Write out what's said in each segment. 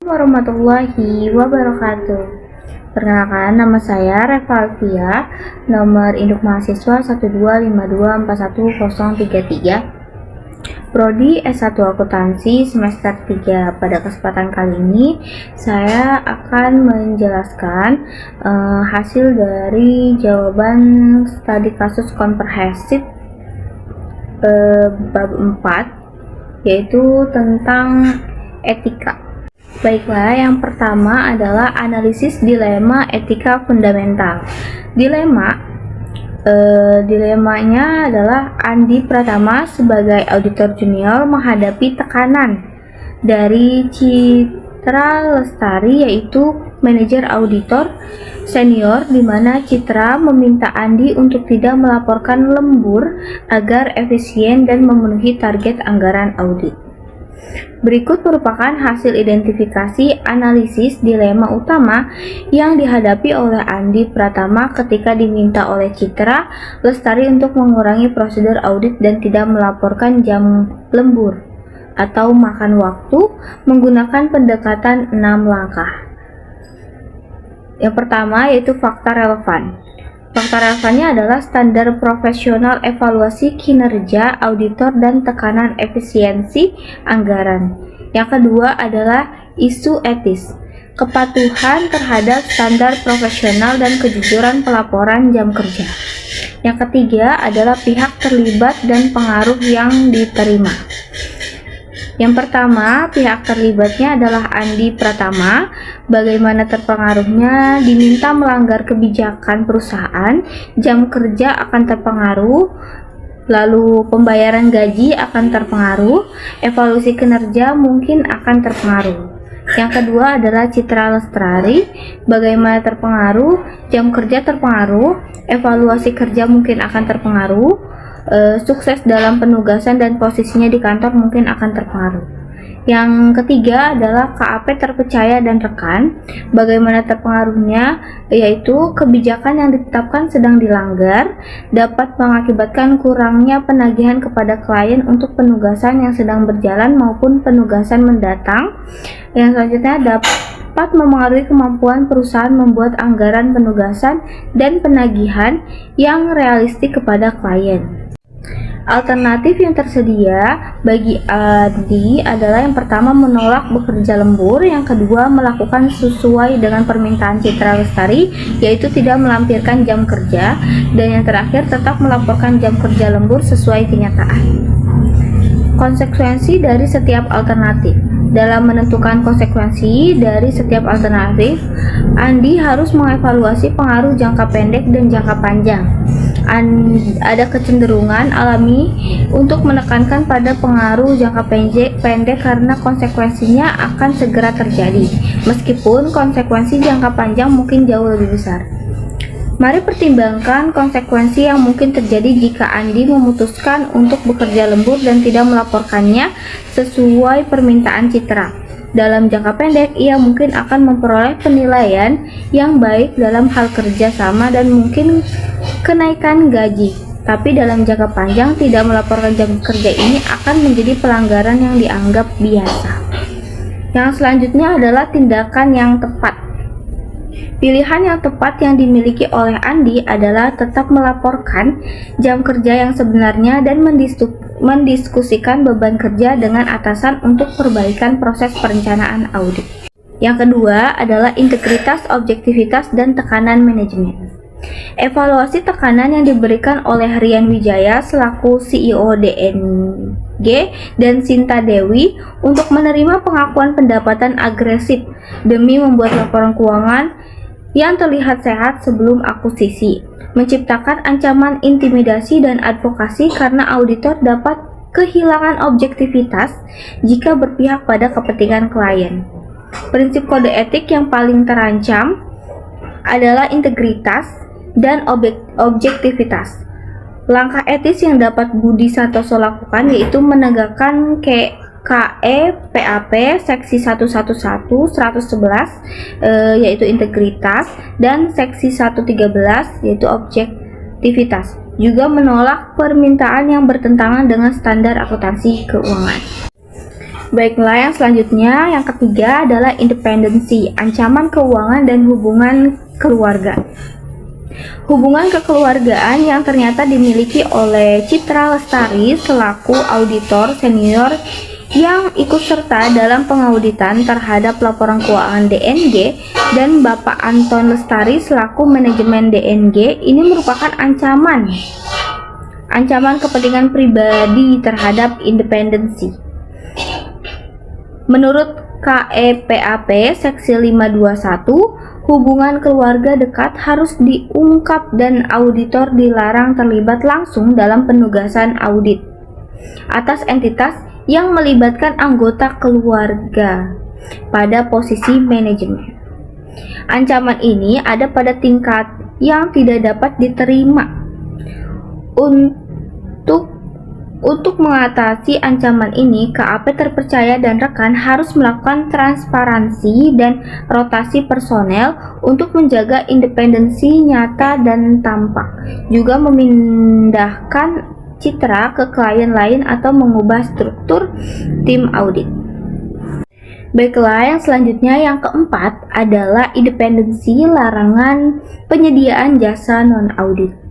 Warahmatullahi wabarakatuh. Perkenalkan, nama saya Revalvia, nomor induk mahasiswa 125241033, Prodi S1 Akuntansi semester 3. Pada kesempatan kali ini saya akan menjelaskan hasil dari jawaban studi kasus komprehensif bab 4, yaitu tentang etika. Baiklah, yang pertama adalah analisis dilema etika fundamental. Dilemanya adalah Andi Pratama sebagai auditor junior menghadapi tekanan dari Citra Lestari, yaitu manajer auditor senior, di mana Citra meminta Andi untuk tidak melaporkan lembur agar efisien dan memenuhi target anggaran audit. Berikut merupakan hasil identifikasi analisis dilema utama yang dihadapi oleh Andi Pratama ketika diminta oleh Citra Lestari untuk mengurangi prosedur audit dan tidak melaporkan jam lembur atau makan waktu menggunakan pendekatan 6 langkah. Yang pertama yaitu fakta relevan. Fakta relevannya adalah standar profesional evaluasi kinerja auditor dan tekanan efisiensi anggaran. Yang kedua adalah isu etis, kepatuhan terhadap standar profesional dan kejujuran pelaporan jam kerja. Yang ketiga adalah pihak terlibat dan pengaruh yang diterima. Yang pertama, pihak terlibatnya adalah Andi Pratama. Bagaimana terpengaruhnya? Diminta melanggar kebijakan perusahaan, jam kerja akan terpengaruh, lalu pembayaran gaji akan terpengaruh, evaluasi kinerja mungkin akan terpengaruh. Yang kedua adalah Citra Lestari. Bagaimana terpengaruh? Jam kerja terpengaruh, evaluasi kerja mungkin akan terpengaruh, sukses dalam penugasan dan posisinya di kantor mungkin akan terpengaruh. Yang ketiga adalah KAP terpercaya dan rekan. Bagaimana terpengaruhnya? Yaitu kebijakan yang ditetapkan sedang dilanggar, dapat mengakibatkan kurangnya penagihan kepada klien untuk penugasan yang sedang berjalan maupun penugasan mendatang. Yang selanjutnya dapat memengaruhi kemampuan perusahaan membuat anggaran penugasan dan penagihan yang realistik kepada klien. Alternatif yang tersedia bagi Andi adalah yang pertama menolak bekerja lembur, yang kedua melakukan sesuai dengan permintaan Citra Lestari, yaitu tidak melampirkan jam kerja, dan yang terakhir tetap melaporkan jam kerja lembur sesuai kenyataan. Konsekuensi dari setiap alternatif. Dalam menentukan konsekuensi dari setiap alternatif, Andi harus mengevaluasi pengaruh jangka pendek dan jangka panjang. Ada kecenderungan alami untuk menekankan pada pengaruh jangka pendek karena konsekuensinya akan segera terjadi, meskipun konsekuensi jangka panjang mungkin jauh lebih besar. Mari pertimbangkan konsekuensi yang mungkin terjadi jika Andi memutuskan untuk bekerja lembur dan tidak melaporkannya sesuai permintaan Citra. Dalam jangka pendek, ia mungkin akan memperoleh penilaian yang baik dalam hal kerja sama dan mungkin kenaikan gaji. Tapi dalam jangka panjang, tidak melaporkan jam kerja ini akan menjadi pelanggaran yang dianggap biasa. Yang selanjutnya adalah tindakan yang tepat. Pilihan yang tepat yang dimiliki oleh Andi adalah tetap melaporkan jam kerja yang sebenarnya dan mendiskusikan beban kerja dengan atasan untuk perbaikan proses perencanaan audit. Yang kedua adalah integritas, objektivitas, dan tekanan manajemen. Evaluasi tekanan yang diberikan oleh Rian Wijaya selaku CEO DNG dan Sinta Dewi untuk menerima pengakuan pendapatan agresif demi membuat laporan keuangan yang terlihat sehat sebelum akuisisi, menciptakan ancaman intimidasi dan advokasi karena auditor dapat kehilangan objektivitas jika berpihak pada kepentingan klien. Prinsip kode etik yang paling terancam adalah integritas dan objektivitas. Langkah etis yang dapat Budi Santoso lakukan yaitu menegakkan KEPAP seksi 111 yaitu integritas, dan seksi 113 yaitu objektivitas. Juga menolak permintaan yang bertentangan dengan standar akuntansi keuangan. Baiklah, yang selanjutnya, yang ketiga adalah independensi, ancaman keuangan dan hubungan keluarga. Hubungan kekeluargaan yang ternyata dimiliki oleh Citra Lestari selaku auditor senior yang ikut serta dalam pengauditan terhadap laporan keuangan DNG dan Bapak Anton Lestari selaku manajemen DNG ini merupakan ancaman kepentingan pribadi terhadap independensi. Menurut KEPAP Seksi 521, hubungan keluarga dekat harus diungkap dan auditor dilarang terlibat langsung dalam penugasan audit atas entitas yang melibatkan anggota keluarga pada posisi manajemen. Ancaman ini ada pada tingkat yang tidak dapat diterima. Untuk mengatasi ancaman ini, KAP terpercaya dan rekan harus melakukan transparansi dan rotasi personel untuk menjaga independensi nyata dan tampak, juga memindahkan citra ke klien lain atau mengubah struktur tim audit. Baiklah, yang selanjutnya yang keempat adalah independensi larangan penyediaan jasa non-audit.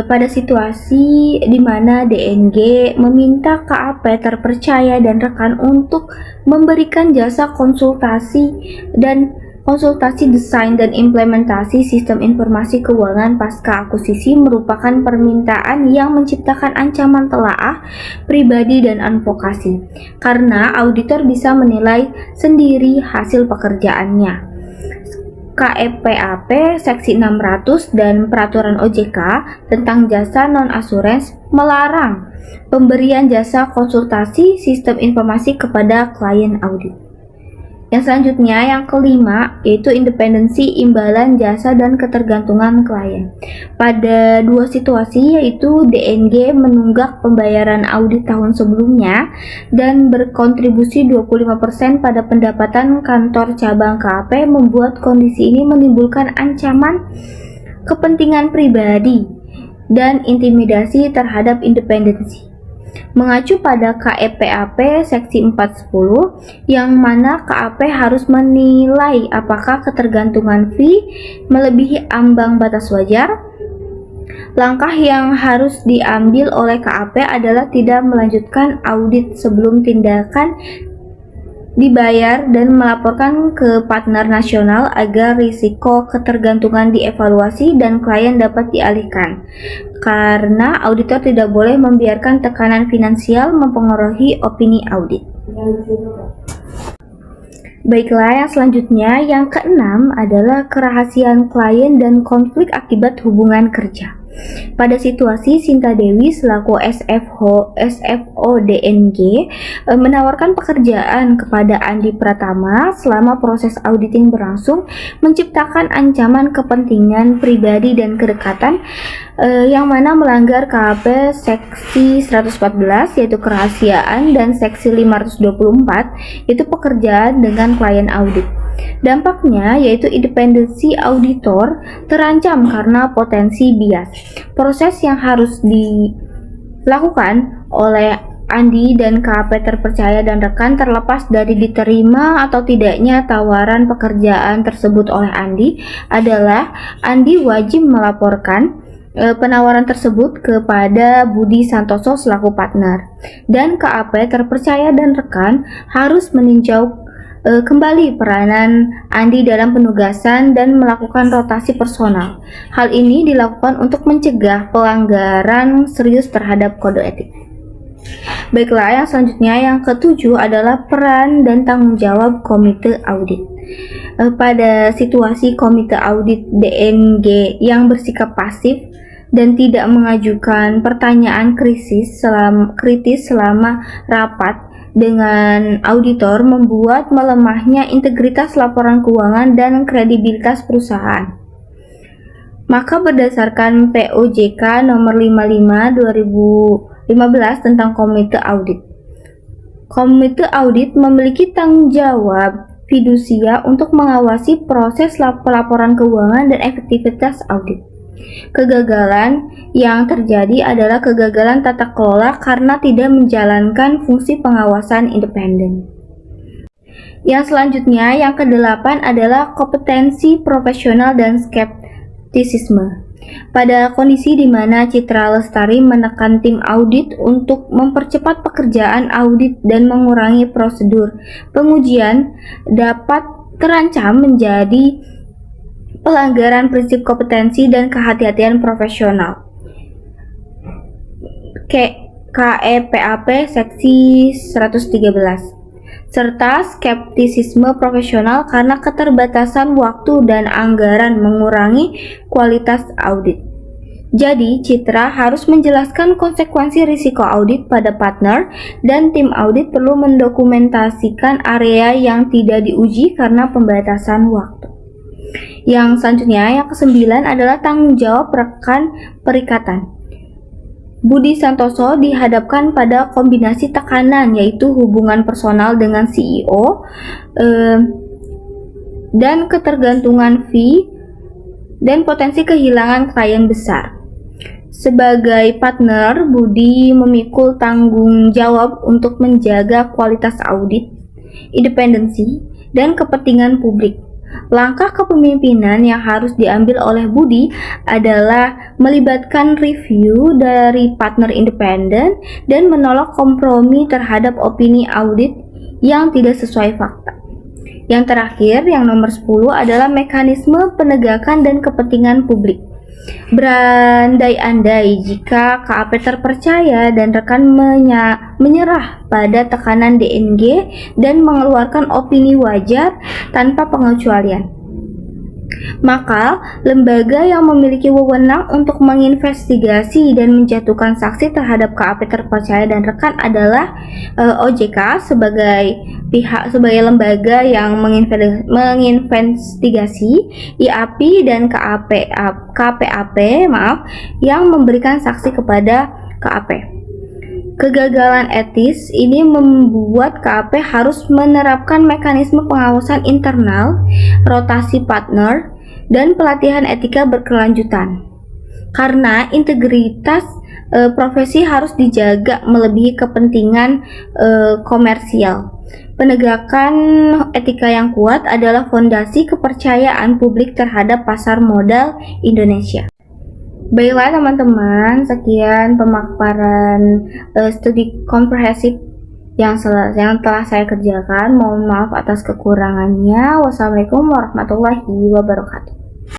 Pada situasi di mana DNG meminta KAP terpercaya dan rekan untuk memberikan jasa konsultasi desain dan implementasi sistem informasi keuangan pasca akuisisi merupakan permintaan yang menciptakan ancaman telaah pribadi dan advokasi, karena auditor bisa menilai sendiri hasil pekerjaannya. KEPAP Seksi 600 dan Peraturan OJK tentang jasa non-assurance melarang pemberian jasa konsultasi sistem informasi kepada klien audit. Yang selanjutnya, yang kelima, yaitu independensi imbalan jasa dan ketergantungan klien. Pada dua situasi, yaitu DNG menunggak pembayaran audit tahun sebelumnya dan berkontribusi 25% pada pendapatan kantor cabang KAP, membuat kondisi ini menimbulkan ancaman kepentingan pribadi dan intimidasi terhadap independensi. Mengacu pada KEPAP Seksi 410, yang mana KAP harus menilai apakah ketergantungan fee melebihi ambang batas wajar. Langkah yang harus diambil oleh KAP adalah tidak melanjutkan audit sebelum tindakan dibayar dan melaporkan ke partner nasional agar risiko ketergantungan dievaluasi dan klien dapat dialihkan, karena auditor tidak boleh membiarkan tekanan finansial mempengaruhi opini audit. Baiklah, yang selanjutnya, yang keenam adalah kerahasiaan klien dan konflik akibat hubungan kerja. Pada situasi Sinta Dewi selaku SFO DNG menawarkan pekerjaan kepada Andi Pratama selama proses auditing berlangsung, menciptakan ancaman kepentingan pribadi dan kedekatan yang mana melanggar KAP Seksi 114 yaitu kerahasiaan dan Seksi 524 yaitu pekerjaan dengan klien audit. Dampaknya yaitu independensi auditor terancam karena potensi bias. Proses yang harus dilakukan oleh Andi dan KAP terpercaya dan rekan terlepas dari diterima atau tidaknya tawaran pekerjaan tersebut oleh Andi adalah Andi wajib melaporkan penawaran tersebut kepada Budi Santoso selaku partner, dan KAP terpercaya dan rekan harus meninjau kembali peranan Andi dalam penugasan dan melakukan rotasi personal. Hal ini dilakukan untuk mencegah pelanggaran serius terhadap kode etik. Baiklah, yang selanjutnya, yang ketujuh adalah peran dan tanggung jawab komite audit. Pada situasi komite audit DNG yang bersikap pasif dan tidak mengajukan pertanyaan kritis selama rapat dengan auditor, membuat melemahnya integritas laporan keuangan dan kredibilitas perusahaan. Maka berdasarkan POJK nomor 55/2015 tentang komite audit, komite audit memiliki tanggung jawab fidusia untuk mengawasi proses pelaporan keuangan dan efektivitas audit. Kegagalan yang terjadi adalah kegagalan tata kelola karena tidak menjalankan fungsi pengawasan independen. Yang selanjutnya, yang kedelapan adalah kompetensi profesional dan skeptisisme. Pada kondisi di mana Citra Lestari menekan tim audit untuk mempercepat pekerjaan audit dan mengurangi prosedur pengujian dapat terancam menjadi pelanggaran prinsip kompetensi dan kehati-hatian profesional. KEPAP Seksi 113 serta skeptisisme profesional karena keterbatasan waktu dan anggaran mengurangi kualitas audit. Jadi, Citra harus menjelaskan konsekuensi risiko audit pada partner dan tim audit perlu mendokumentasikan area yang tidak diuji karena pembatasan waktu. Yang selanjutnya, yang ke-9 adalah tanggung jawab rekan perikatan. Budi Santoso dihadapkan pada kombinasi tekanan, yaitu hubungan personal dengan CEO dan ketergantungan fee dan potensi kehilangan klien besar. Sebagai partner, Budi memikul tanggung jawab untuk menjaga kualitas audit, independensi, dan kepentingan publik. Langkah kepemimpinan yang harus diambil oleh Budi adalah melibatkan review dari partner independen dan menolak kompromi terhadap opini audit yang tidak sesuai fakta. Yang terakhir, yang nomor 10 adalah mekanisme penegakan dan kepentingan publik. Berandai-andai jika KAP terpercaya dan rekan menyerah pada tekanan DNG dan mengeluarkan opini wajar tanpa pengecualian, maka lembaga yang memiliki wewenang untuk menginvestigasi dan menjatuhkan sanksi terhadap KAP terpercaya dan rekan adalah OJK sebagai lembaga yang menginvestigasi, IAPI dan KPAP yang memberikan sanksi kepada KAP. Kegagalan etis ini membuat KAP harus menerapkan mekanisme pengawasan internal, rotasi partner, dan pelatihan etika berkelanjutan. Karena integritas profesi harus dijaga melebihi kepentingan komersial. Penegakan etika yang kuat adalah fondasi kepercayaan publik terhadap pasar modal Indonesia. Baiklah teman-teman, sekian pemaparan studi komprehensif yang telah saya kerjakan. Mohon maaf atas kekurangannya. Wassalamualaikum warahmatullahi wabarakatuh.